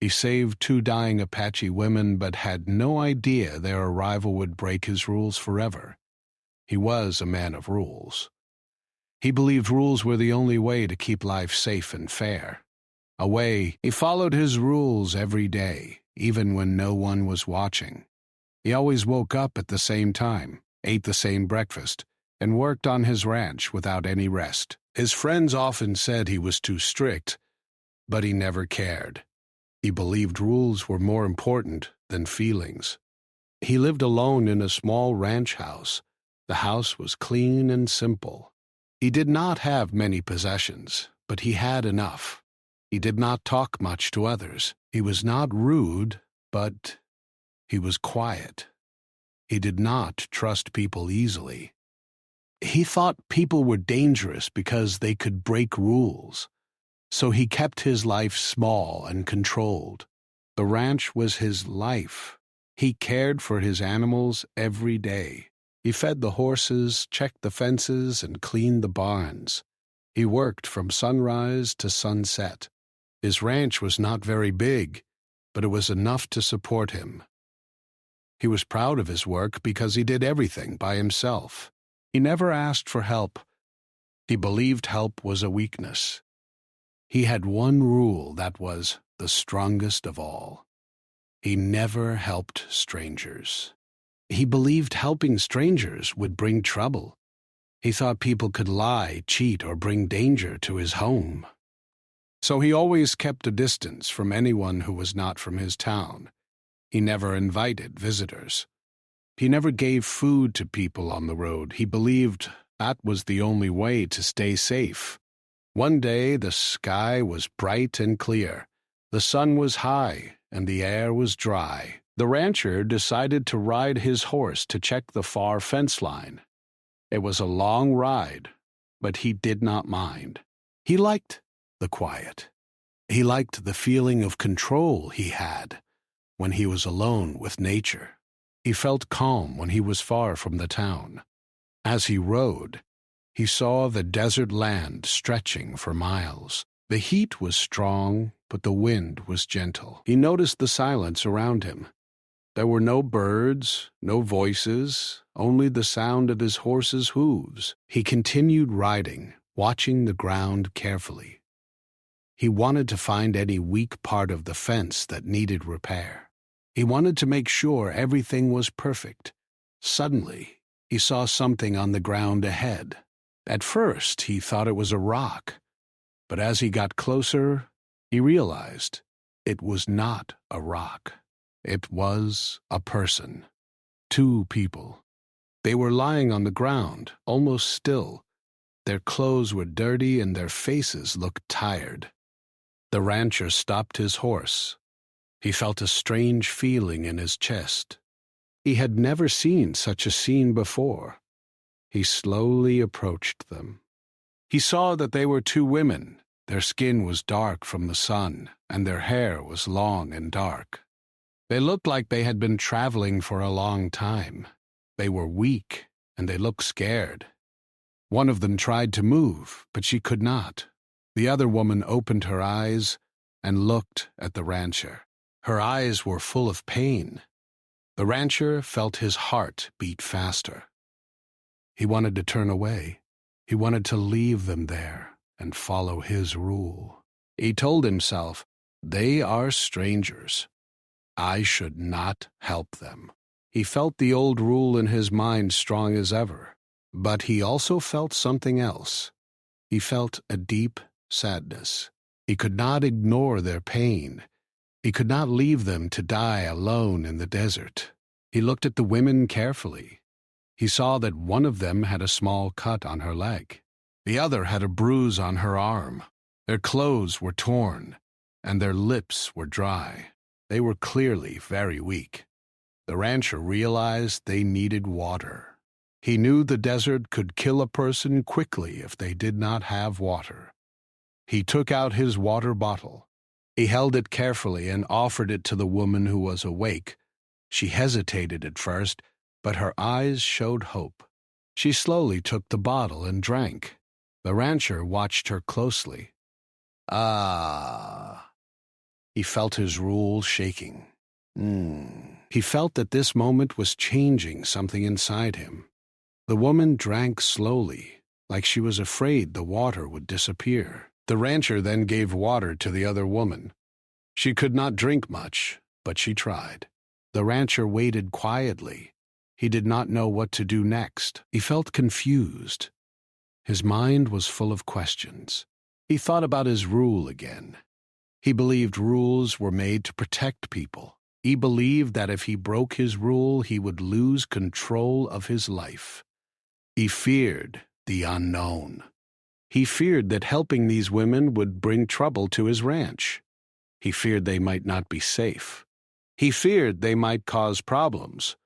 He saved two dying Apache women but had no idea their arrival would break his rules forever. He was a man of rules. He believed rules were the only way to keep life safe and fair. He followed his rules every day, even when no one was watching. He always woke up at the same time, ate the same breakfast, and worked on his ranch without any rest. His friends often said he was too strict, but he never cared. He believed rules were more important than feelings. He lived alone in a small ranch house. The house was clean and simple. He did not have many possessions, but he had enough. He did not talk much to others. He was not rude, but he was quiet. He did not trust people easily. He thought people were dangerous because they could break rules, so he kept his life small and controlled. The ranch was his life. He cared for his animals every day. He fed the horses, checked the fences, and cleaned the barns. He worked from sunrise to sunset. His ranch was not very big, but it was enough to support him. He was proud of his work because he did everything by himself. He never asked for help. He believed help was a weakness. He had one rule that was the strongest of all. He never helped strangers. He believed helping strangers would bring trouble. He thought people could lie, cheat, or bring danger to his home. So he always kept a distance from anyone who was not from his town. He never invited visitors. He never gave food to people on the road. He believed that was the only way to stay safe. One day the sky was bright and clear. The sun was high and the air was dry. The rancher decided to ride his horse to check the far fence line. It was a long ride, but he did not mind. He liked the quiet. He liked the feeling of control he had when he was alone with nature. He felt calm when he was far from the town. As he rode, he saw the desert land stretching for miles. The heat was strong, but the wind was gentle. He noticed the silence around him. There were no birds, no voices, only the sound of his horse's hooves. He continued riding, watching the ground carefully. He wanted to find any weak part of the fence that needed repair. He wanted to make sure everything was perfect. Suddenly, he saw something on the ground ahead. At first, he thought it was a rock, but as he got closer, he realized it was not a rock. It was a person. Two people. They were lying on the ground, almost still. Their clothes were dirty and their faces looked tired. The rancher stopped his horse. He felt a strange feeling in his chest. He had never seen such a scene before. He slowly approached them. He saw that they were two women. Their skin was dark from the sun, and their hair was long and dark. They looked like they had been traveling for a long time. They were weak, and they looked scared. One of them tried to move, but she could not. The other woman opened her eyes and looked at the rancher. Her eyes were full of pain. The rancher felt his heart beat faster. He wanted to turn away. He wanted to leave them there and follow his rule. He told himself, "They are strangers. I should not help them." He felt the old rule in his mind strong as ever, but he also felt something else. He felt a deep sadness. He could not ignore their pain. He could not leave them to die alone in the desert. He looked at the women carefully. He saw that one of them had a small cut on her leg. The other had a bruise on her arm. Their clothes were torn, and their lips were dry. They were clearly very weak. The rancher realized they needed water. He knew the desert could kill a person quickly if they did not have water. He took out his water bottle. He held it carefully and offered it to the woman who was awake. She hesitated at first, but her eyes showed hope. She slowly took the bottle and drank. The rancher watched her closely. "Ah," He felt his rule shaking. He felt that this moment was changing something inside him. The woman drank slowly, like she was afraid the water would disappear. The rancher then gave water to the other woman. She could not drink much, but she tried. The rancher waited quietly. He did not know what to do next. He felt confused. His mind was full of questions. He thought about his rule again. He believed rules were made to protect people. He believed that if he broke his rule, he would lose control of his life. He feared the unknown. He feared that helping these women would bring trouble to his ranch. He feared they might not be safe. He feared they might cause problems.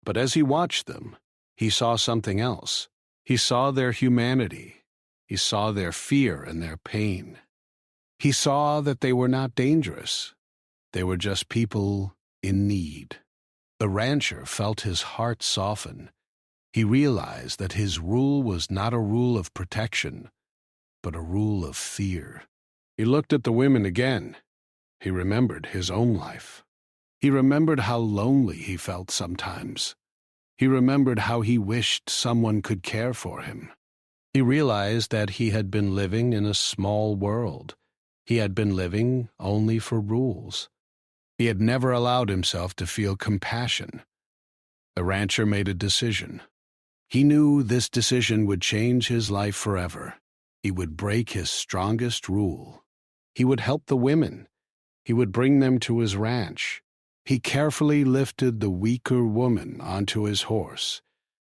But as he watched them, he saw something else. He saw their humanity. He saw their fear and their pain. He saw that they were not dangerous. They were just people in need. The rancher felt his heart soften. He realized that his rule was not a rule of protection, but a rule of fear. He looked at the women again. He remembered his own life. He remembered how lonely he felt sometimes. He remembered how he wished someone could care for him. He realized that he had been living in a small world. He had been living only for rules. He had never allowed himself to feel compassion. The rancher made a decision. He knew this decision would change his life forever. He would break his strongest rule. He would help the women. He would bring them to his ranch. He carefully lifted the weaker woman onto his horse.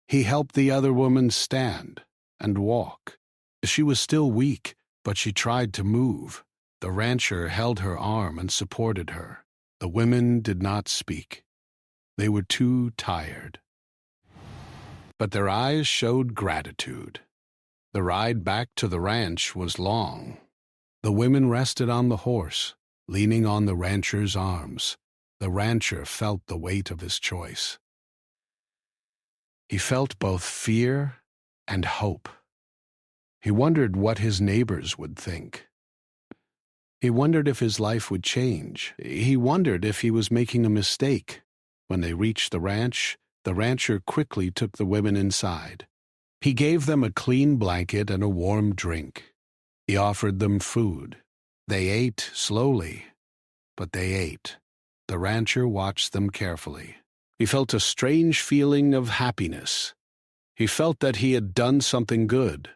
He helped the other woman stand and walk. She was still weak, but she tried to move. The rancher held her arm and supported her. The women did not speak. They were too tired. But their eyes showed gratitude. The ride back to the ranch was long. The women rested on the horse, leaning on the rancher's arms. The rancher felt the weight of his choice. He felt both fear and hope. He wondered what his neighbors would think. He wondered if his life would change. He wondered if he was making a mistake. When they reached the rancher quickly took the women inside. He gave them a clean blanket and a warm drink. He offered them food. They ate slowly, but they ate. The rancher watched them carefully. He felt a strange feeling of happiness. He felt that he had done something good.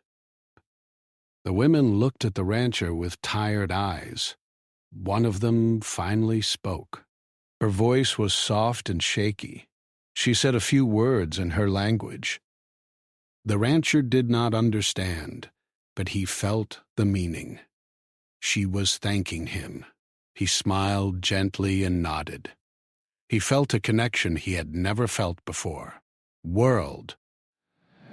The women looked at the rancher with tired eyes. One of them finally spoke. Her voice was soft and shaky. She said a few words in her language. The rancher did not understand, but he felt the meaning. She was thanking him. He smiled gently and nodded. He felt a connection he had never felt before. World.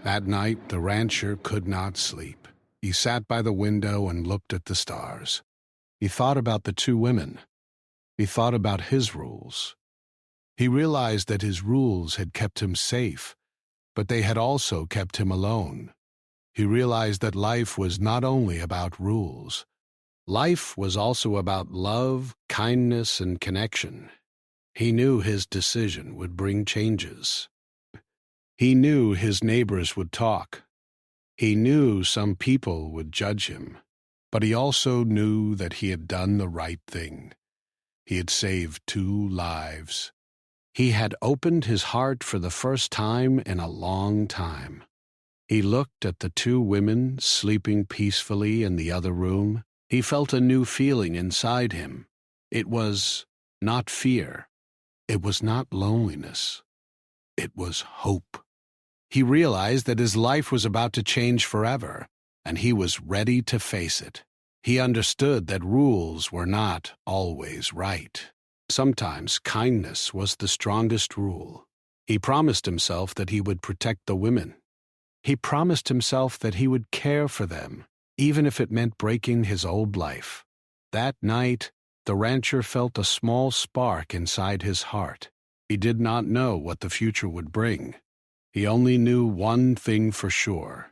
That night, the rancher could not sleep. He sat by the window and looked at the stars. He thought about the two women. He thought about his rules. He realized that his rules had kept him safe, but they had also kept him alone. He realized that life was not only about rules. Life was also about love, kindness, and connection. He knew his decision would bring changes. He knew his neighbors would talk. He knew some people would judge him, but he also knew that he had done the right thing. He had saved 2 lives. He had opened his heart for the first time in a long time. He looked at the 2 women sleeping peacefully in the other room. He felt a new feeling inside him. It was not fear. It was not loneliness. It was hope. He realized that his life was about to change forever, and he was ready to face it. He understood that rules were not always right. Sometimes kindness was the strongest rule. He promised himself that he would protect the women. He promised himself that he would care for them, even if it meant breaking his old life. That night, the rancher felt a small spark inside his heart. He did not know what the future would bring. He only knew one thing for sure.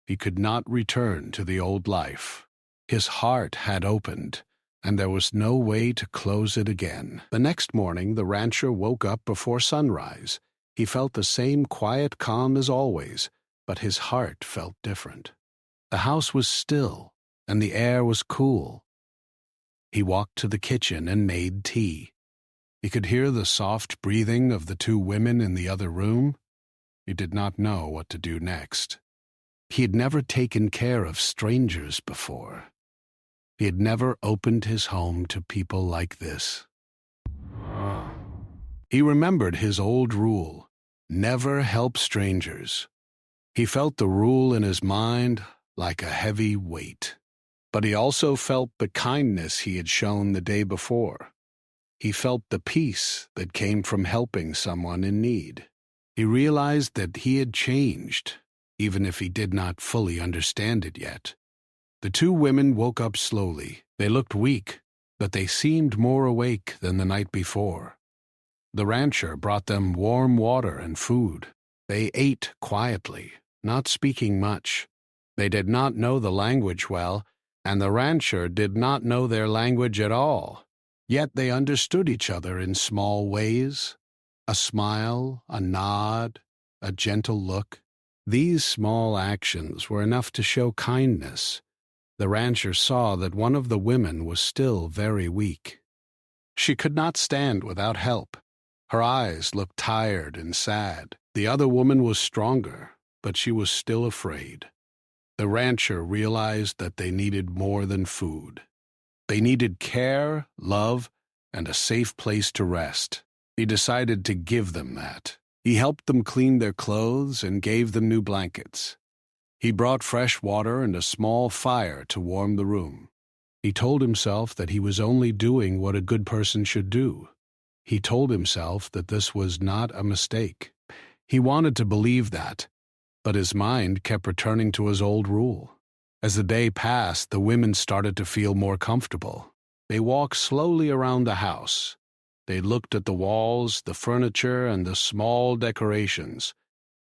He could not return to the old life. His heart had opened, and there was no way to close it again. The next morning, the rancher woke up before sunrise. He felt the same quiet calm as always, but his heart felt different. The house was still, and the air was cool. He walked to the kitchen and made tea. He could hear the soft breathing of the two women in the other room. He did not know what to do next. He had never taken care of strangers before. He had never opened his home to people like this. He remembered his old rule, never help strangers. He felt the rule in his mind like a heavy weight. But he also felt the kindness he had shown the day before. He felt the peace that came from helping someone in need. He realized that he had changed, even if he did not fully understand it yet. The two women woke up slowly. They looked weak, but they seemed more awake than the night before. The rancher brought them warm water and food. They ate quietly, not speaking much. They did not know the language well, and the rancher did not know their language at all. Yet they understood each other in small ways. A smile, a nod, a gentle look. These small actions were enough to show kindness. The rancher saw that one of the women was still very weak. She could not stand without help. Her eyes looked tired and sad. The other woman was stronger, but she was still afraid. The rancher realized that they needed more than food. They needed care, love, and a safe place to rest. He decided to give them that. He helped them clean their clothes and gave them new blankets. He brought fresh water and a small fire to warm the room. He told himself that he was only doing what a good person should do. He told himself that this was not a mistake. He wanted to believe that, but his mind kept returning to his old rule. As the day passed, the women started to feel more comfortable. They walked slowly around the house. They looked at the walls, the furniture, and the small decorations.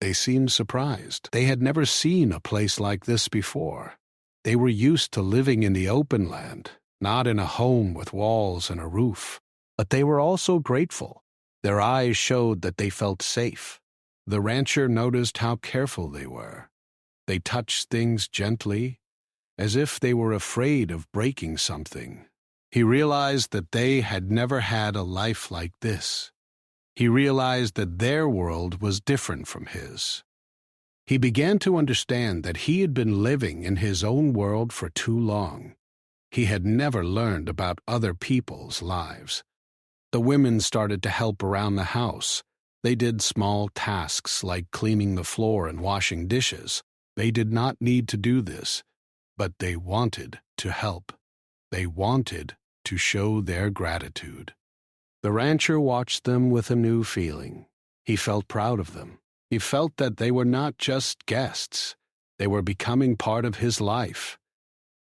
They seemed surprised. They had never seen a place like this before. They were used to living in the open land, not in a home with walls and a roof. But they were also grateful. Their eyes showed that they felt safe. The rancher noticed how careful they were. They touched things gently, as if they were afraid of breaking something. He realized that they had never had a life like this. He realized that their world was different from his. He began to understand that he had been living in his own world for too long. He had never learned about other people's lives. The women started to help around the house. They did small tasks like cleaning the floor and washing dishes. They did not need to do this, but they wanted to help. They wanted to show their gratitude. The rancher watched them with a new feeling. He felt proud of them. He felt that they were not just guests. They were becoming part of his life.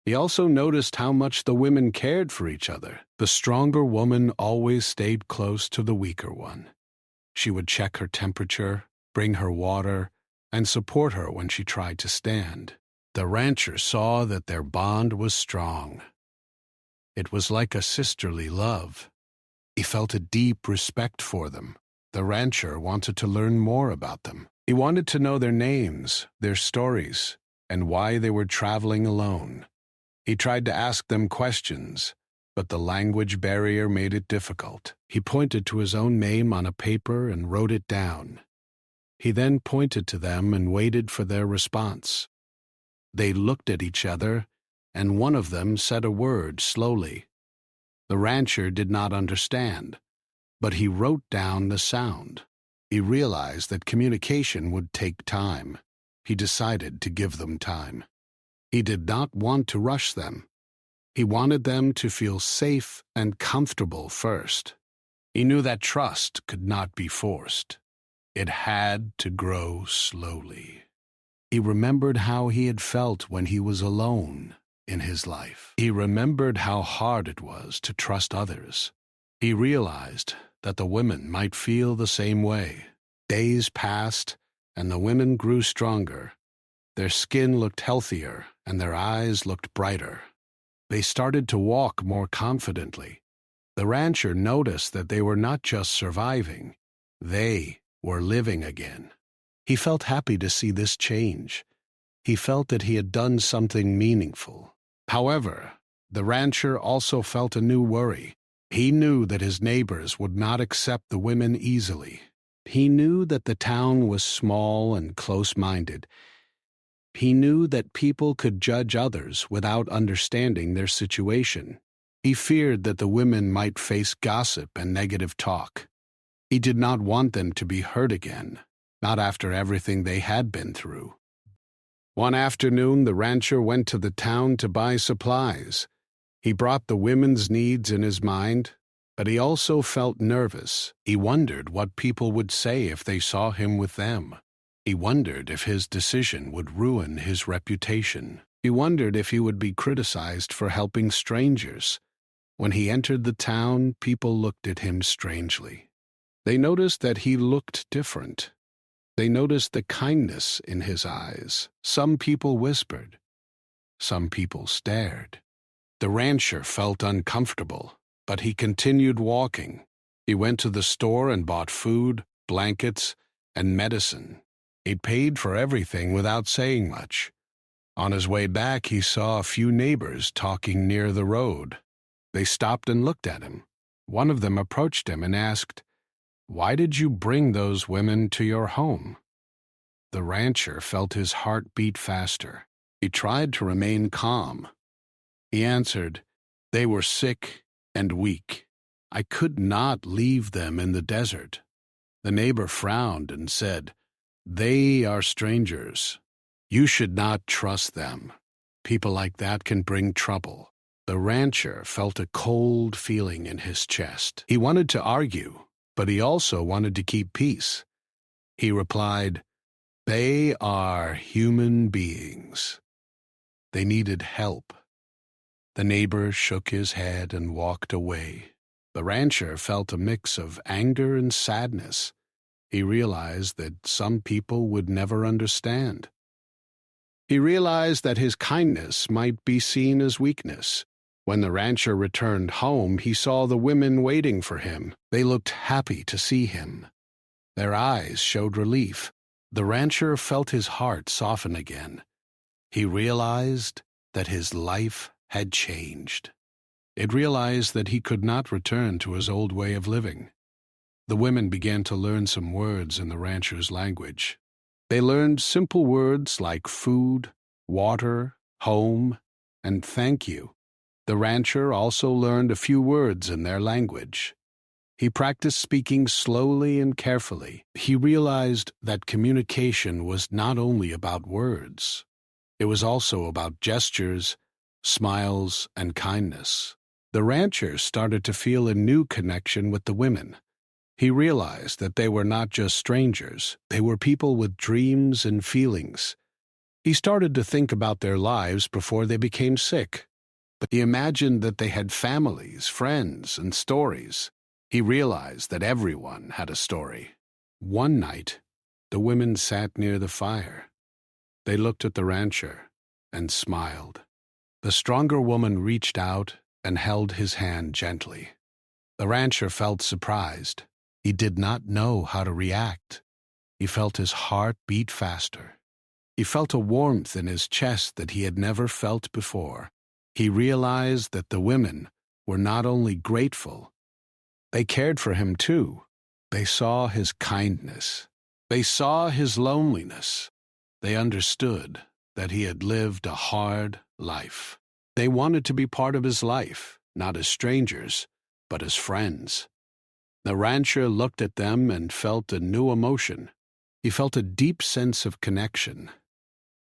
He also noticed how much the women cared for each other. The stronger woman always stayed close to the weaker one. She would check her temperature, bring her water, and support her when she tried to stand. The rancher saw that their bond was strong. It was like a sisterly love. He felt a deep respect for them. The rancher wanted to learn more about them. He wanted to know their names, their stories, and why they were traveling alone. He tried to ask them questions, but the language barrier made it difficult. He pointed to his own name on a paper and wrote it down. He then pointed to them and waited for their response. They looked at each other, and one of them said a word slowly. The rancher did not understand, but he wrote down the sound. He realized that communication would take time. He decided to give them time. He did not want to rush them. He wanted them to feel safe and comfortable first. He knew that trust could not be forced. It had to grow slowly. He remembered how he had felt when he was alone in his life. He remembered how hard it was to trust others. He realized that the women might feel the same way. Days passed, and the women grew stronger. Their skin looked healthier, and their eyes looked brighter. They started to walk more confidently. The rancher noticed that they were not just surviving, they were living again. He felt happy to see this change. He felt that he had done something meaningful. However, the rancher also felt a new worry. He knew that his neighbors would not accept the women easily. He knew that the town was small and close-minded. He knew that people could judge others without understanding their situation. He feared that the women might face gossip and negative talk. He did not want them to be hurt again, not after everything they had been through. One afternoon, the rancher went to the town to buy supplies. He brought the women's needs in his mind, but he also felt nervous. He wondered what people would say if they saw him with them. He wondered if his decision would ruin his reputation. He wondered if he would be criticized for helping strangers. When he entered the town, people looked at him strangely. They noticed that he looked different. They noticed the kindness in his eyes. Some people whispered. Some people stared. The rancher felt uncomfortable, but he continued walking. He went to the store and bought food, blankets, and medicine. He paid for everything without saying much. On his way back, he saw a few neighbors talking near the road. They stopped and looked at him. One of them approached him and asked, "Why did you bring those women to your home?" The rancher felt his heart beat faster. He tried to remain calm. He answered, "They were sick and weak. I could not leave them in the desert." The neighbor frowned and said, "They are strangers. You should not trust them. People like that can bring trouble." The rancher felt a cold feeling in his chest. He wanted to argue, but he also wanted to keep peace. He replied, "They are human beings. They needed help." The neighbor shook his head and walked away. The rancher felt a mix of anger and sadness. He realized that some people would never understand. He realized that his kindness might be seen as weakness. When the rancher returned home, he saw the women waiting for him. They looked happy to see him. Their eyes showed relief. The rancher felt his heart soften again. He realized that his life had changed. It realized that he could not return to his old way of living. The women began to learn some words in the rancher's language. They learned simple words like food, water, home, and thank you. The rancher also learned a few words in their language. He practiced speaking slowly and carefully. He realized that communication was not only about words. It was also about gestures, smiles, and kindness. The rancher started to feel a new connection with the women. He realized that they were not just strangers. They were people with dreams and feelings. He started to think about their lives before they became sick. But he imagined that they had families, friends, and stories. He realized that everyone had a story. One night, the women sat near the fire. They looked at the rancher and smiled. The stronger woman reached out and held his hand gently. The rancher felt surprised. He did not know how to react. He felt his heart beat faster. He felt a warmth in his chest that he had never felt before. He realized that the women were not only grateful, they cared for him too. They saw his kindness. They saw his loneliness. They understood that he had lived a hard life. They wanted to be part of his life, not as strangers, but as friends. The rancher looked at them and felt a new emotion. He felt a deep sense of connection.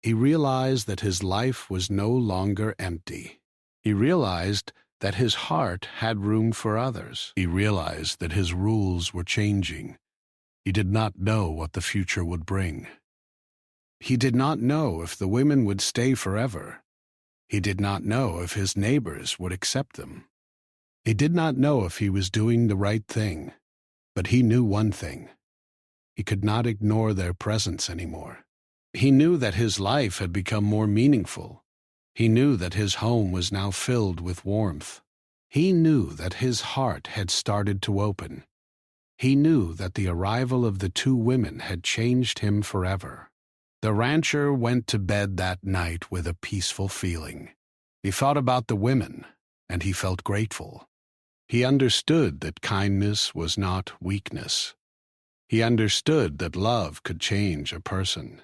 He realized that his life was no longer empty. He realized that his heart had room for others. He realized that his rules were changing. He did not know what the future would bring. He did not know if the women would stay forever. He did not know if his neighbors would accept them. He did not know if he was doing the right thing. But he knew one thing. He could not ignore their presence anymore. He knew that his life had become more meaningful. He knew that his home was now filled with warmth. He knew that his heart had started to open. He knew that the arrival of the two women had changed him forever. The rancher went to bed that night with a peaceful feeling. He thought about the women, and he felt grateful. He understood that kindness was not weakness. He understood that love could change a person.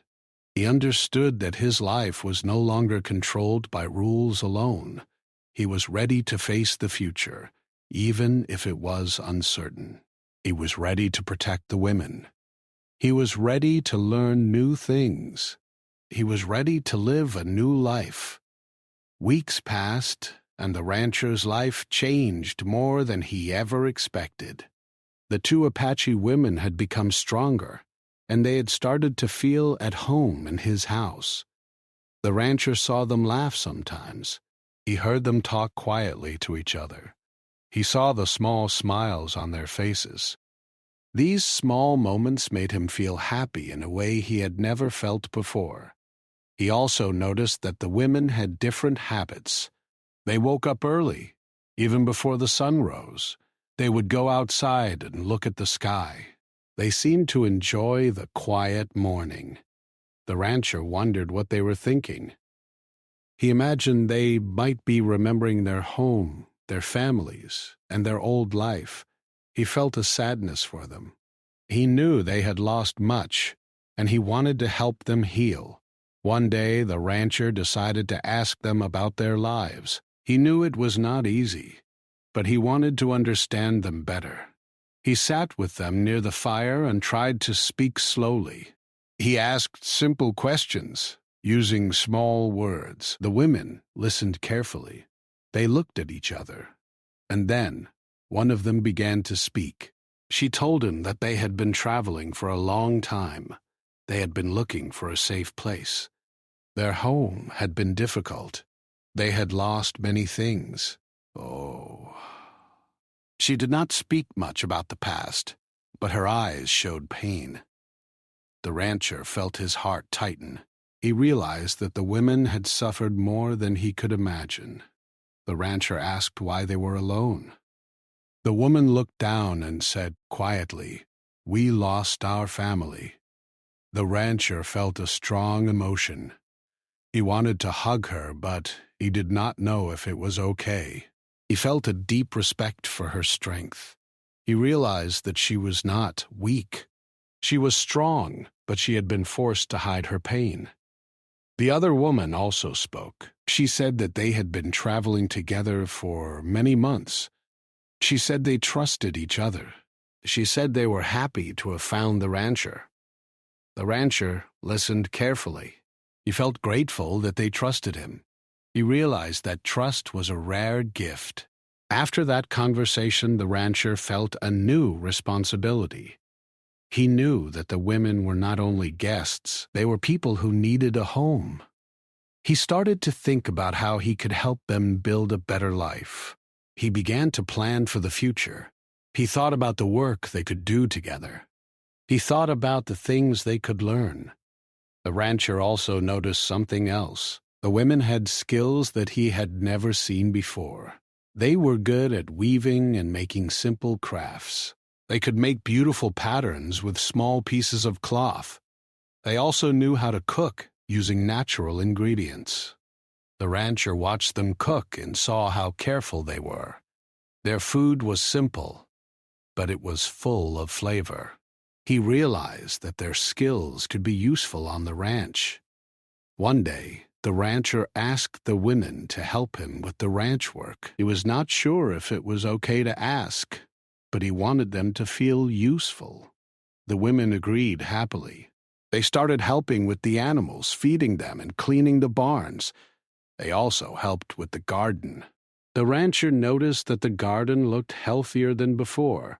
He understood that his life was no longer controlled by rules alone. He was ready to face the future, even if it was uncertain. He was ready to protect the women. He was ready to learn new things. He was ready to live a new life. Weeks passed, and the rancher's life changed more than he ever expected. The two Apache women had become stronger, and they had started to feel at home in his house. The rancher saw them laugh sometimes. He heard them talk quietly to each other. He saw the small smiles on their faces. These small moments made him feel happy in a way he had never felt before. He also noticed that the women had different habits. They woke up early, even before the sun rose. They would go outside and look at the sky. They seemed to enjoy the quiet morning. The rancher wondered what they were thinking. He imagined they might be remembering their home, their families, and their old life. He felt a sadness for them. He knew they had lost much, and he wanted to help them heal. One day, the rancher decided to ask them about their lives. He knew it was not easy, but he wanted to understand them better. He sat with them near the fire and tried to speak slowly. He asked simple questions, using small words. The women listened carefully. They looked at each other, and then one of them began to speak. She told him that they had been traveling for a long time. They had been looking for a safe place. Their home had been difficult. They had lost many things. Oh. She did not speak much about the past, but her eyes showed pain. The rancher felt his heart tighten. He realized that the women had suffered more than he could imagine. The rancher asked why they were alone. The woman looked down and said quietly, "We lost our family." The rancher felt a strong emotion. He wanted to hug her, but he did not know if it was okay. He felt a deep respect for her strength. He realized that she was not weak. She was strong, but she had been forced to hide her pain. The other woman also spoke. She said that they had been traveling together for many months. She said they trusted each other. She said they were happy to have found the rancher. The rancher listened carefully. He felt grateful that they trusted him. He realized that trust was a rare gift. After that conversation, the rancher felt a new responsibility. He knew that the women were not only guests, they were people who needed a home. He started to think about how he could help them build a better life. He began to plan for the future. He thought about the work they could do together. He thought about the things they could learn. The rancher also noticed something else. The women had skills that he had never seen before. They were good at weaving and making simple crafts. They could make beautiful patterns with small pieces of cloth. They also knew how to cook using natural ingredients. The rancher watched them cook and saw how careful they were. Their food was simple, but it was full of flavor. He realized that their skills could be useful on the ranch. One day, the rancher asked the women to help him with the ranch work. He was not sure if it was okay to ask, but he wanted them to feel useful. The women agreed happily. They started helping with the animals, feeding them and cleaning the barns. They also helped with the garden. The rancher noticed that the garden looked healthier than before.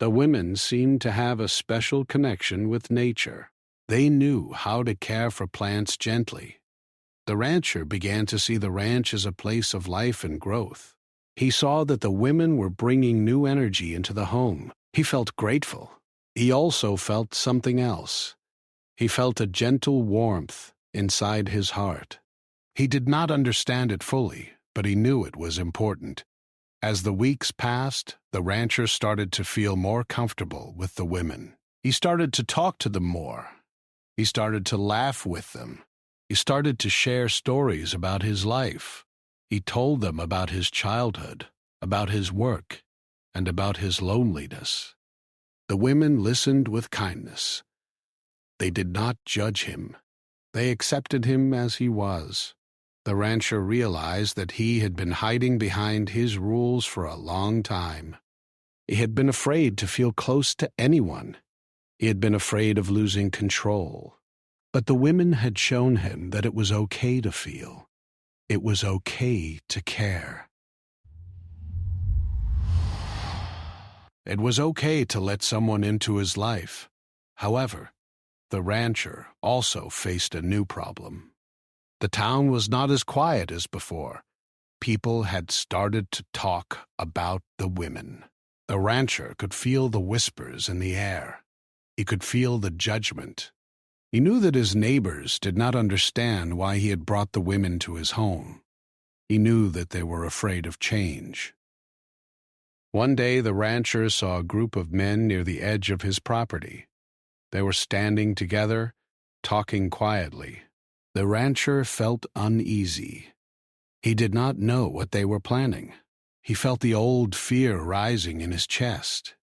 The women seemed to have a special connection with nature. They knew how to care for plants gently. The rancher began to see the ranch as a place of life and growth. He saw that the women were bringing new energy into the home. He felt grateful. He also felt something else. He felt a gentle warmth inside his heart. He did not understand it fully, but he knew it was important. As the weeks passed, the rancher started to feel more comfortable with the women. He started to talk to them more. He started to laugh with them. He started to share stories about his life. He told them about his childhood, about his work, and about his loneliness. The women listened with kindness. They did not judge him. They accepted him as he was. The rancher realized that he had been hiding behind his rules for a long time. He had been afraid to feel close to anyone. He had been afraid of losing control. But the women had shown him that it was okay to feel. It was okay to care. It was okay to let someone into his life. However, the rancher also faced a new problem. The town was not as quiet as before. People had started to talk about the women. The rancher could feel the whispers in the air. He could feel the judgment. He knew that his neighbors did not understand why he had brought the women to his home. He knew that they were afraid of change. One day the rancher saw a group of men near the edge of his property. They were standing together, talking quietly. The rancher felt uneasy. He did not know what they were planning. He felt the old fear rising in his chest.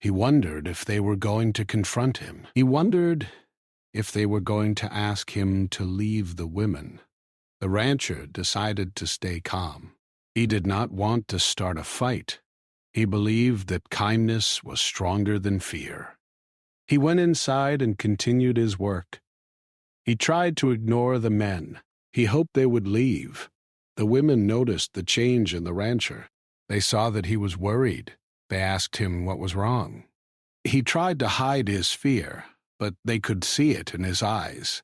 He wondered if they were going to confront him. He wondered if they were going to ask him to leave the women. The rancher decided to stay calm. He did not want to start a fight. He believed that kindness was stronger than fear. He went inside and continued his work. He tried to ignore the men. He hoped they would leave. The women noticed the change in the rancher. They saw that he was worried. They asked him what was wrong. He tried to hide his fear, but they could see it in his eyes.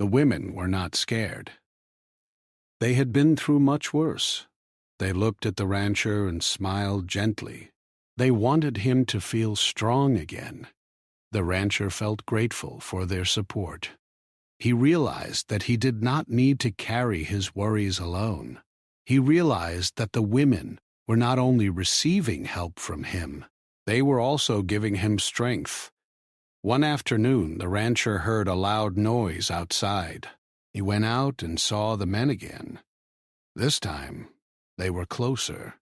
The women were not scared. They had been through much worse. They looked at the rancher and smiled gently. They wanted him to feel strong again. The rancher felt grateful for their support. He realized that he did not need to carry his worries alone. He realized that the women were not only receiving help from him, they were also giving him strength. One afternoon, the rancher heard a loud noise outside. He went out and saw the men again. This time, they were closer.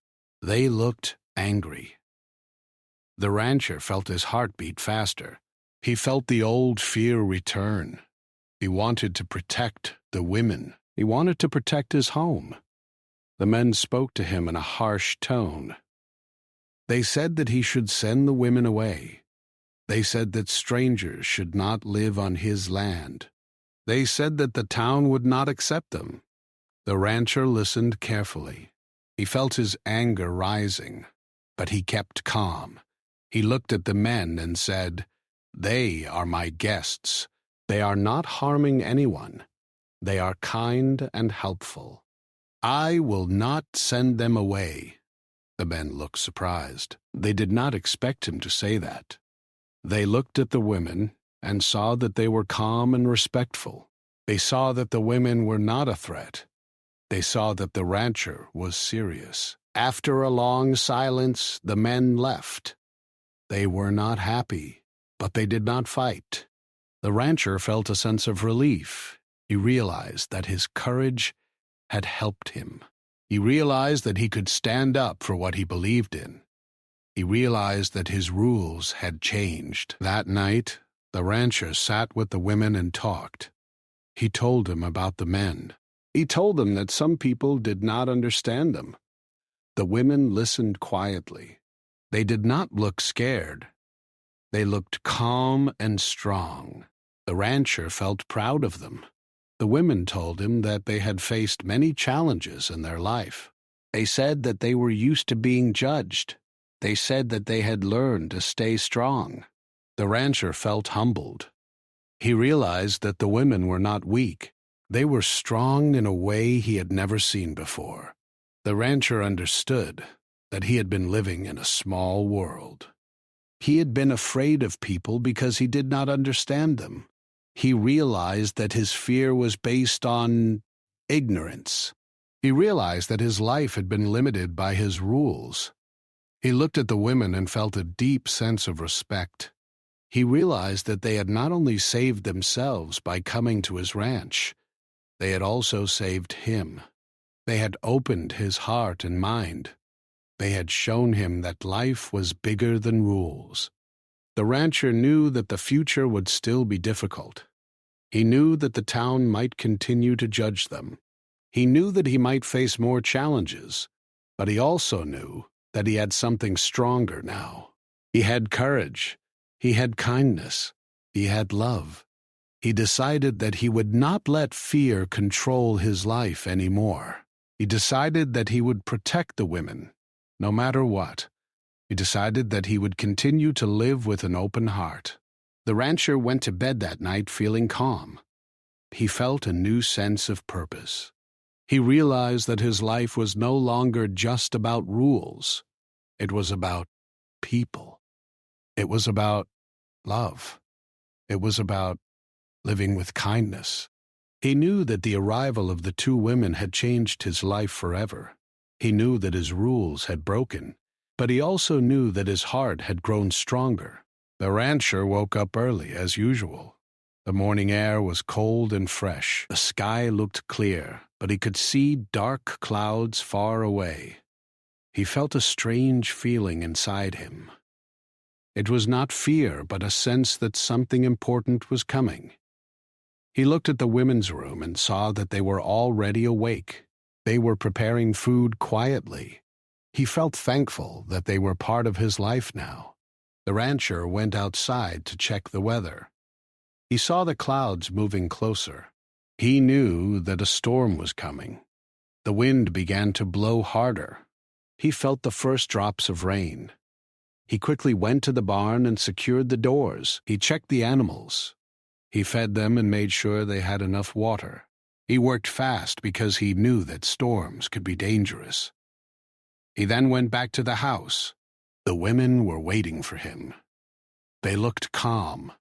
They looked angry. The rancher felt his heart beat faster. He felt the old fear return. He wanted to protect the women. He wanted to protect his home. The men spoke to him in a harsh tone. They said that he should send the women away. They said that strangers should not live on his land. They said that the town would not accept them. The rancher listened carefully. He felt his anger rising, but he kept calm. He looked at the men and said, "They are my guests. They are not harming anyone. They are kind and helpful. I will not send them away." The men looked surprised. They did not expect him to say that. They looked at the women and saw that they were calm and respectful. They saw that the women were not a threat. They saw that the rancher was serious. After a long silence, the men left. They were not happy, but they did not fight. The rancher felt a sense of relief. He realized that his courage had helped him. He realized that he could stand up for what he believed in. He realized that his rules had changed. That night, the rancher sat with the women and talked. He told them about the men. He told them that some people did not understand them. The women listened quietly. They did not look scared. They looked calm and strong. The rancher felt proud of them. The women told him that they had faced many challenges in their life. They said that they were used to being judged. They said that they had learned to stay strong. The rancher felt humbled. He realized that the women were not weak. They were strong in a way he had never seen before. The rancher understood that he had been living in a small world. He had been afraid of people because he did not understand them. He realized that his fear was based on ignorance. He realized that his life had been limited by his rules. He looked at the women and felt a deep sense of respect. He realized that they had not only saved themselves by coming to his ranch, they had also saved him. They had opened his heart and mind. They had shown him that life was bigger than rules. The rancher knew that the future would still be difficult. He knew that the town might continue to judge them. He knew that he might face more challenges, but he also knew that he had something stronger now. He had courage. He had kindness. He had love. He decided that he would not let fear control his life anymore. He decided that he would protect the women, no matter what. He decided that he would continue to live with an open heart. The rancher went to bed that night feeling calm. He felt a new sense of purpose. He realized that his life was no longer just about rules. It was about people. It was about love. It was about living with kindness. He knew that the arrival of the two women had changed his life forever. He knew that his rules had broken, but he also knew that his heart had grown stronger. The rancher woke up early, as usual. The morning air was cold and fresh. The sky looked clear, but he could see dark clouds far away. He felt a strange feeling inside him. It was not fear, but a sense that something important was coming. He looked at the women's room and saw that they were already awake. They were preparing food quietly. He felt thankful that they were part of his life now. The rancher went outside to check the weather. He saw the clouds moving closer. He knew that a storm was coming. The wind began to blow harder. He felt the first drops of rain. He quickly went to the barn and secured the doors. He checked the animals. He fed them and made sure they had enough water. He worked fast because he knew that storms could be dangerous. He then went back to the house. The women were waiting for him. They looked calm,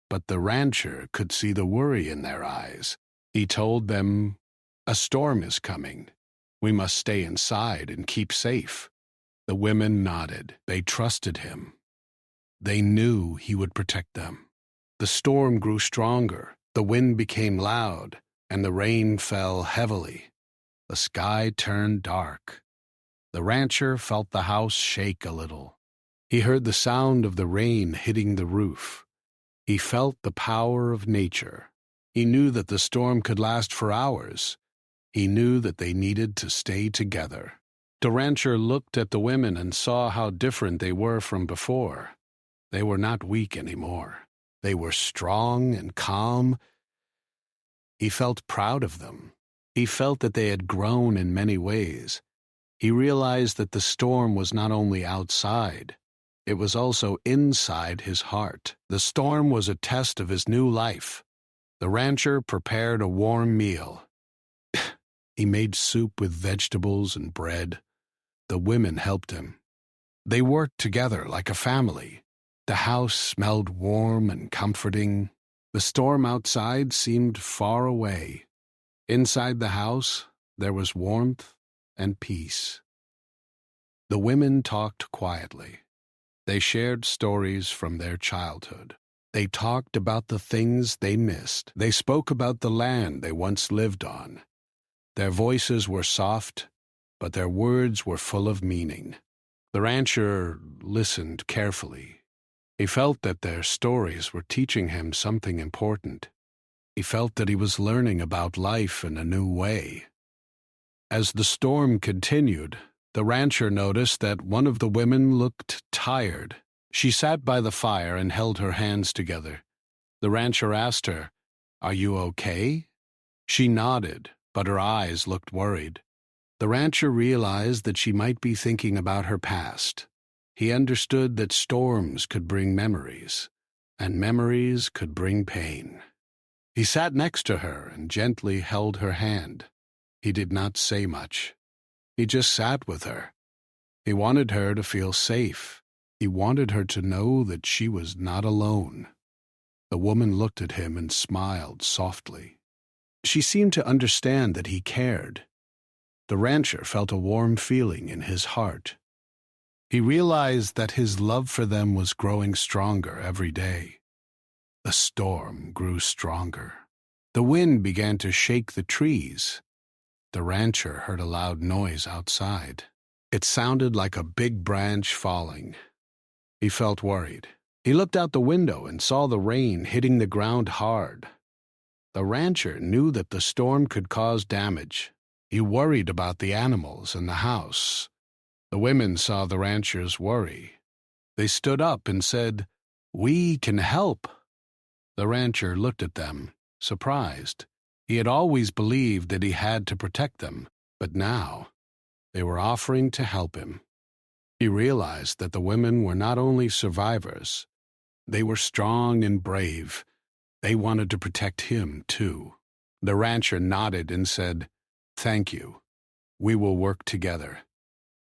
but the rancher could see the worry in their eyes. He told them, "A storm is coming. We must stay inside and keep safe." The women nodded. They trusted him. They knew he would protect them. The storm grew stronger. The wind became loud, and the rain fell heavily. The sky turned dark. The rancher felt the house shake a little. He heard the sound of the rain hitting the roof. He felt the power of nature. He knew that the storm could last for hours. He knew that they needed to stay together. The rancher looked at the women and saw how different they were from before. They were not weak anymore. They were strong and calm. He felt proud of them. He felt that they had grown in many ways. He realized that the storm was not only outside, it was also inside his heart. The storm was a test of his new life. The rancher prepared a warm meal. He made soup with vegetables and bread. The women helped him. They worked together like a family. The house smelled warm and comforting. The storm outside seemed far away. Inside the house, there was warmth and peace. The women talked quietly. They shared stories from their childhood. They talked about the things they missed. They spoke about the land they once lived on. Their voices were soft, but their words were full of meaning. The rancher listened carefully. He felt that their stories were teaching him something important. He felt that he was learning about life in a new way. As the storm continued, the rancher noticed that one of the women looked tired. She sat by the fire and held her hands together. The rancher asked her, "Are you okay?" She nodded, but her eyes looked worried. The rancher realized that she might be thinking about her past. He understood that storms could bring memories, and memories could bring pain. He sat next to her and gently held her hand. He did not say much. He just sat with her. He wanted her to feel safe. He wanted her to know that she was not alone. The woman looked at him and smiled softly. She seemed to understand that he cared. The rancher felt a warm feeling in his heart. He realized that his love for them was growing stronger every day. The storm grew stronger. The wind began to shake the trees. The rancher heard a loud noise outside. It sounded like a big branch falling. He felt worried. He looked out the window and saw the rain hitting the ground hard. The rancher knew that the storm could cause damage. He worried about the animals and the house. The women saw the rancher's worry. They stood up and said, "We can help." The rancher looked at them, surprised. He had always believed that he had to protect them, but now they were offering to help him. He realized that the women were not only survivors, they were strong and brave. They wanted to protect him, too. The rancher nodded and said, "Thank you. We will work together."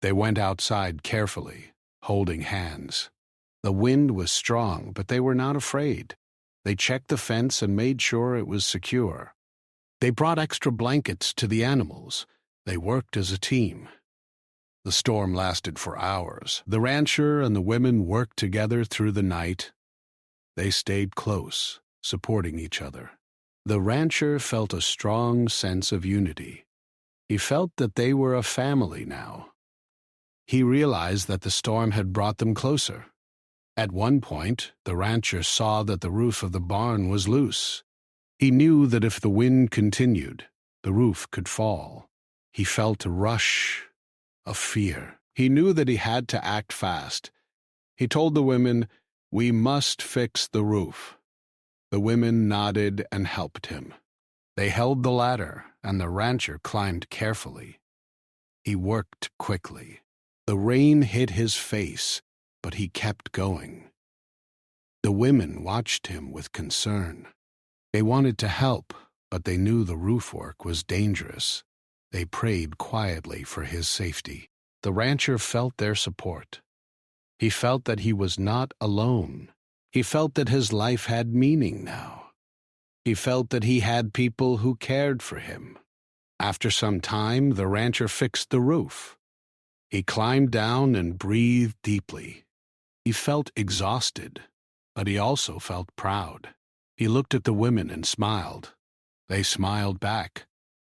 They went outside carefully, holding hands. The wind was strong, but they were not afraid. They checked the fence and made sure it was secure. They brought extra blankets to the animals. They worked as a team. The storm lasted for hours. The rancher and the women worked together through the night. They stayed close, supporting each other. The rancher felt a strong sense of unity. He felt that they were a family now. He realized that the storm had brought them closer. At one point, the rancher saw that the roof of the barn was loose. He knew that if the wind continued, the roof could fall. He felt a rush of fear. He knew that he had to act fast. He told the women, "We must fix the roof." The women nodded and helped him. They held the ladder, and the rancher climbed carefully. He worked quickly. The rain hit his face, but he kept going. The women watched him with concern. They wanted to help, but they knew the roof work was dangerous. They prayed quietly for his safety. The rancher felt their support. He felt that he was not alone. He felt that his life had meaning now. He felt that he had people who cared for him. After some time, the rancher fixed the roof. He climbed down and breathed deeply. He felt exhausted, but he also felt proud. He looked at the women and smiled. They smiled back.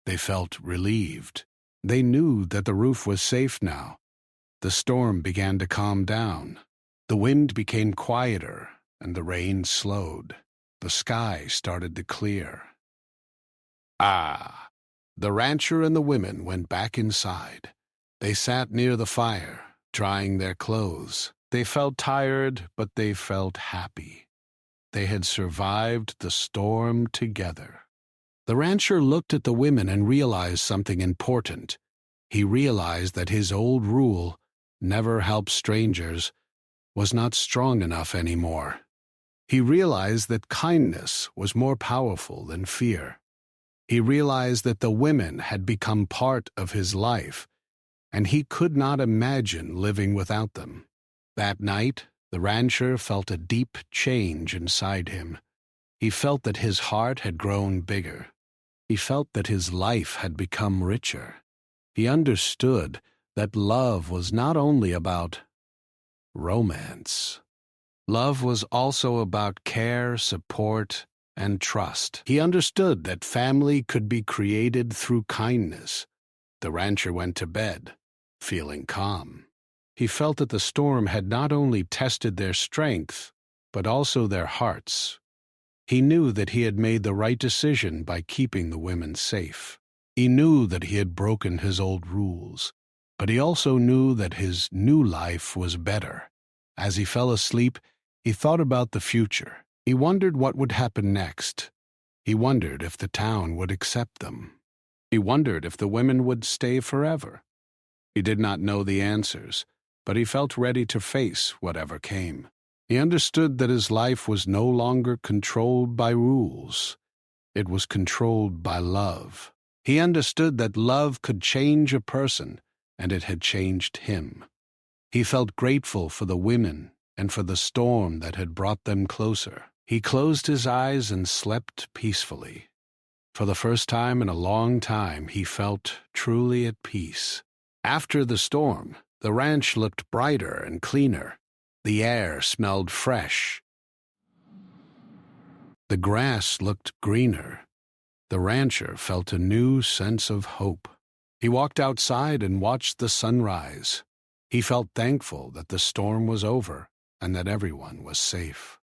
They felt relieved. They knew that the roof was safe now. The storm began to calm down. The wind became quieter, and the rain slowed. The sky started to clear. The rancher and the women went back inside. They sat near the fire, drying their clothes. They felt tired, but they felt happy. They had survived the storm together. The rancher looked at the women and realized something important. He realized that his old rule, "Never help strangers," was not strong enough anymore. He realized that kindness was more powerful than fear. He realized that the women had become part of his life, and he could not imagine living without them. That night, the rancher felt a deep change inside him. He felt that his heart had grown bigger. He felt that his life had become richer. He understood that love was not only about romance. Love was also about care, support, and trust. He understood that family could be created through kindness. The rancher went to bed, feeling calm. He felt that the storm had not only tested their strength, but also their hearts. He knew that he had made the right decision by keeping the women safe. He knew that he had broken his old rules, but he also knew that his new life was better. As he fell asleep, he thought about the future. He wondered what would happen next. He wondered if the town would accept them. He wondered if the women would stay forever. He did not know the answers, but he felt ready to face whatever came. He understood that his life was no longer controlled by rules. It was controlled by love. He understood that love could change a person, and it had changed him. He felt grateful for the women and for the storm that had brought them closer. He closed his eyes and slept peacefully. For the first time in a long time, he felt truly at peace. After the storm, the ranch looked brighter and cleaner. The air smelled fresh. The grass looked greener. The rancher felt a new sense of hope. He walked outside and watched the sunrise. He felt thankful that the storm was over and that everyone was safe.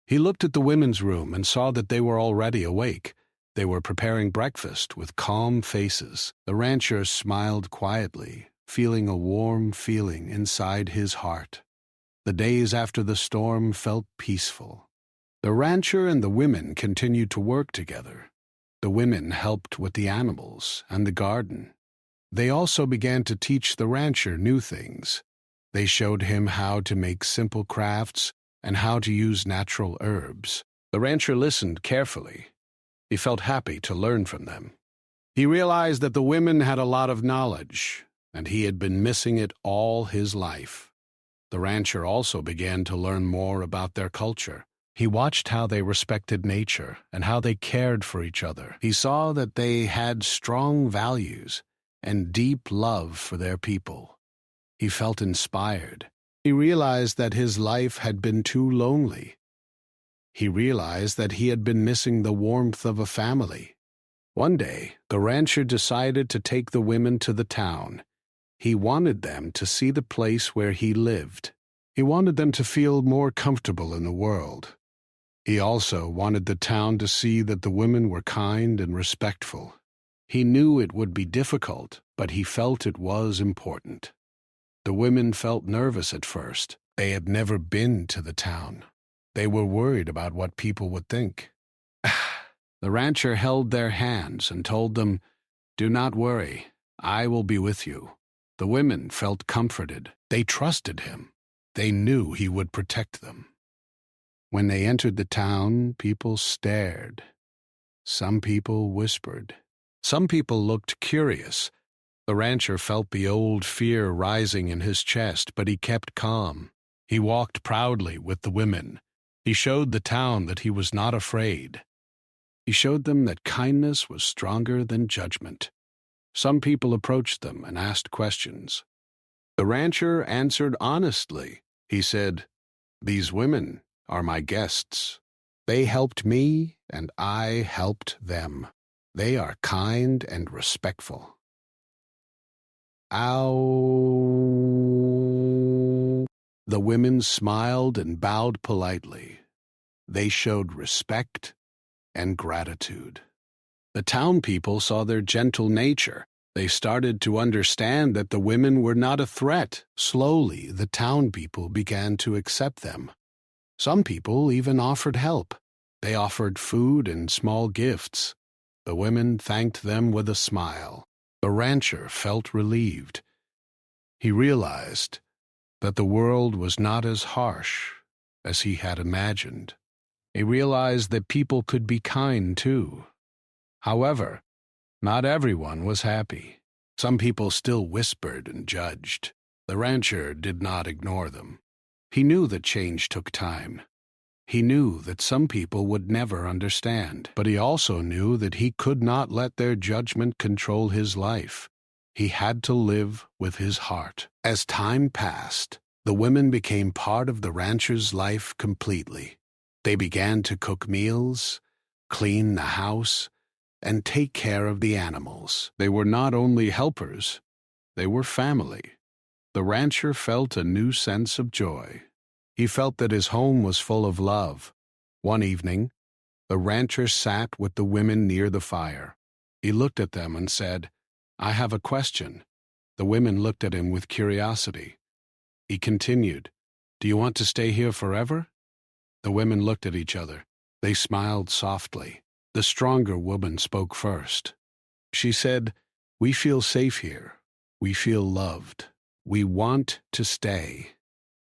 He looked at the women's room and saw that they were already awake. They were preparing breakfast with calm faces. The rancher smiled quietly, feeling a warm feeling inside his heart. The days after the storm felt peaceful. The rancher and the women continued to work together. The women helped with the animals and the garden. They also began to teach the rancher new things. They showed him how to make simple crafts and how to use natural herbs. The rancher listened carefully. He felt happy to learn from them. He realized that the women had a lot of knowledge, and he had been missing it all his life. The rancher also began to learn more about their culture. He watched how they respected nature and how they cared for each other. He saw that they had strong values and deep love for their people. He felt inspired. He realized that his life had been too lonely. He realized that he had been missing the warmth of a family. One day, the rancher decided to take the women to the town. He wanted them to see the place where he lived. He wanted them to feel more comfortable in the world. He also wanted the town to see that the women were kind and respectful. He knew it would be difficult, but he felt it was important. The women felt nervous at first. They had never been to the town. They were worried about what people would think. The rancher held their hands and told them, "Do not worry, I will be with you." The women felt comforted. They trusted him. They knew he would protect them. When they entered the town, people stared. Some people whispered. Some people looked curious. The rancher felt the old fear rising in his chest, but he kept calm. He walked proudly with the women. He showed the town that he was not afraid. He showed them that kindness was stronger than judgment. Some people approached them and asked questions. The rancher answered honestly. He said, "These women are my guests. They helped me, and I helped them. They are kind and respectful." Ow! The women smiled and bowed politely. They showed respect and gratitude. The town people saw their gentle nature. They started to understand that the women were not a threat. Slowly, the town people began to accept them. Some people even offered help. They offered food and small gifts. The women thanked them with a smile. The rancher felt relieved. He realized that the world was not as harsh as he had imagined. He realized that people could be kind too. However, not everyone was happy. Some people still whispered and judged. The rancher did not ignore them. He knew that change took time. He knew that some people would never understand, but he also knew that he could not let their judgment control his life. He had to live with his heart. As time passed, the women became part of the rancher's life completely. They began to cook meals, clean the house, and take care of the animals. They were not only helpers, they were family. The rancher felt a new sense of joy. He felt that his home was full of love. One evening, the rancher sat with the women near the fire. He looked at them and said, "I have a question." The women looked at him with curiosity. He continued, "Do you want to stay here forever?" The women looked at each other. They smiled softly. The stronger woman spoke first. She said, "We feel safe here. We feel loved. We want to stay."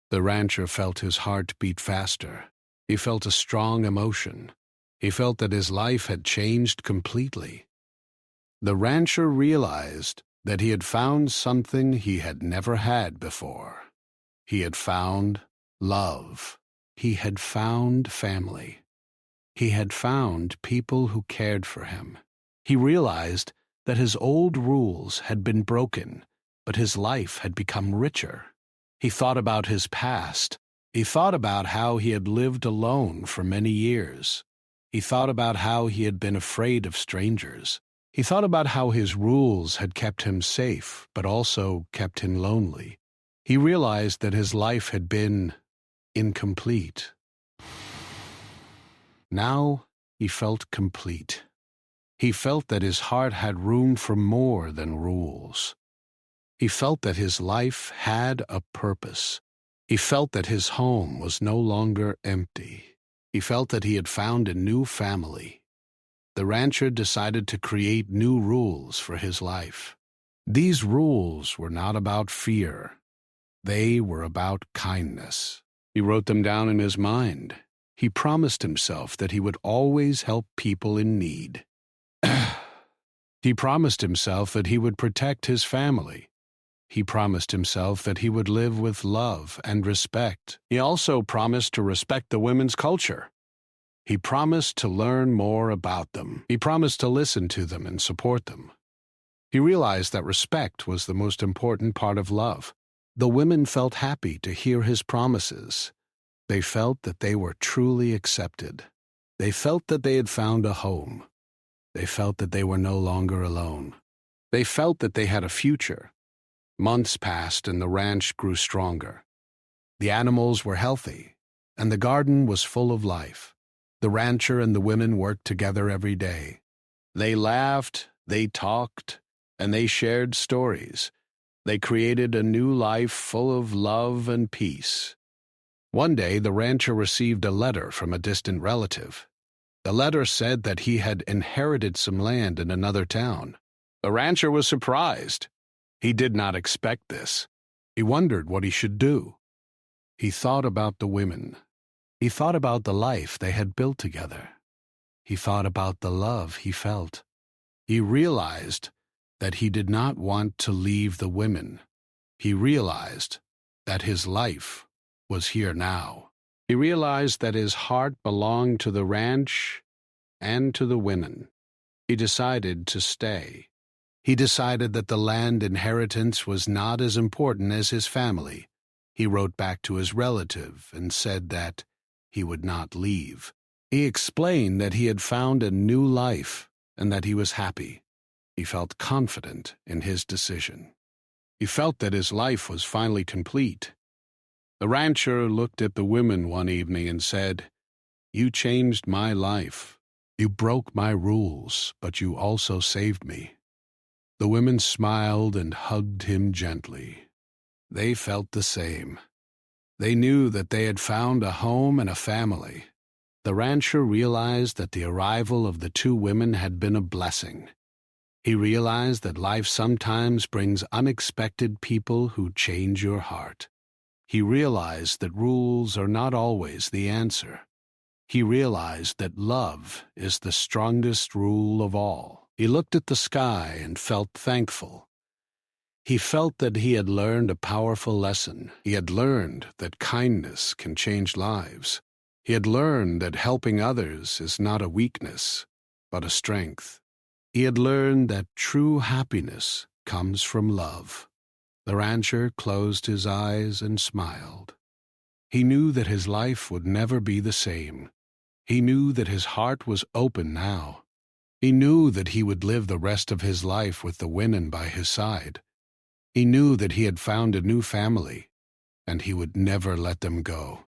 The rancher felt his heart beat faster. He felt a strong emotion. He felt that his life had changed completely. The rancher realized that he had found something he had never had before. He had found love. He had found family. He had found people who cared for him. He realized that his old rules had been broken, but his life had become richer. He thought about his past. He thought about how he had lived alone for many years. He thought about how he had been afraid of strangers. He thought about how his rules had kept him safe, but also kept him lonely. He realized that his life had been incomplete. Now he felt complete. He felt that his heart had room for more than rules. He felt that his life had a purpose. He felt that his home was no longer empty. He felt that he had found a new family. The rancher decided to create new rules for his life. These rules were not about fear. They were about kindness. He wrote them down in his mind. He promised himself that he would always help people in need. He promised himself that he would protect his family. He promised himself that he would live with love and respect. He also promised to respect the women's culture. He promised to learn more about them. He promised to listen to them and support them. He realized that respect was the most important part of love. The women felt happy to hear his promises. They felt that they were truly accepted. They felt that they had found a home. They felt that they were no longer alone. They felt that they had a future. Months passed and the ranch grew stronger. The animals were healthy, and the garden was full of life. The rancher and the women worked together every day. They laughed, they talked, and they shared stories. They created a new life full of love and peace. One day, the rancher received a letter from a distant relative. The letter said that he had inherited some land in another town. The rancher was surprised. He did not expect this. He wondered what he should do. He thought about the women. He thought about the life they had built together. He thought about the love he felt. He realized that he did not want to leave the women. He realized that his life was here now. He realized that his heart belonged to the ranch and to the women. He decided to stay. He decided that the land inheritance was not as important as his family. He wrote back to his relative and said that he would not leave. He explained that he had found a new life and that he was happy. He felt confident in his decision. He felt that his life was finally complete. The rancher looked at the women one evening and said, "You changed my life. You broke my rules, but you also saved me." The women smiled and hugged him gently. They felt the same. They knew that they had found a home and a family. The rancher realized that the arrival of the two women had been a blessing. He realized that life sometimes brings unexpected people who change your heart. He realized that rules are not always the answer. He realized that love is the strongest rule of all. He looked at the sky and felt thankful. He felt that he had learned a powerful lesson. He had learned that kindness can change lives. He had learned that helping others is not a weakness, but a strength. He had learned that true happiness comes from love. The rancher closed his eyes and smiled. He knew that his life would never be the same. He knew that his heart was open now. He knew that he would live the rest of his life with the women by his side. He knew that he had found a new family, and he would never let them go.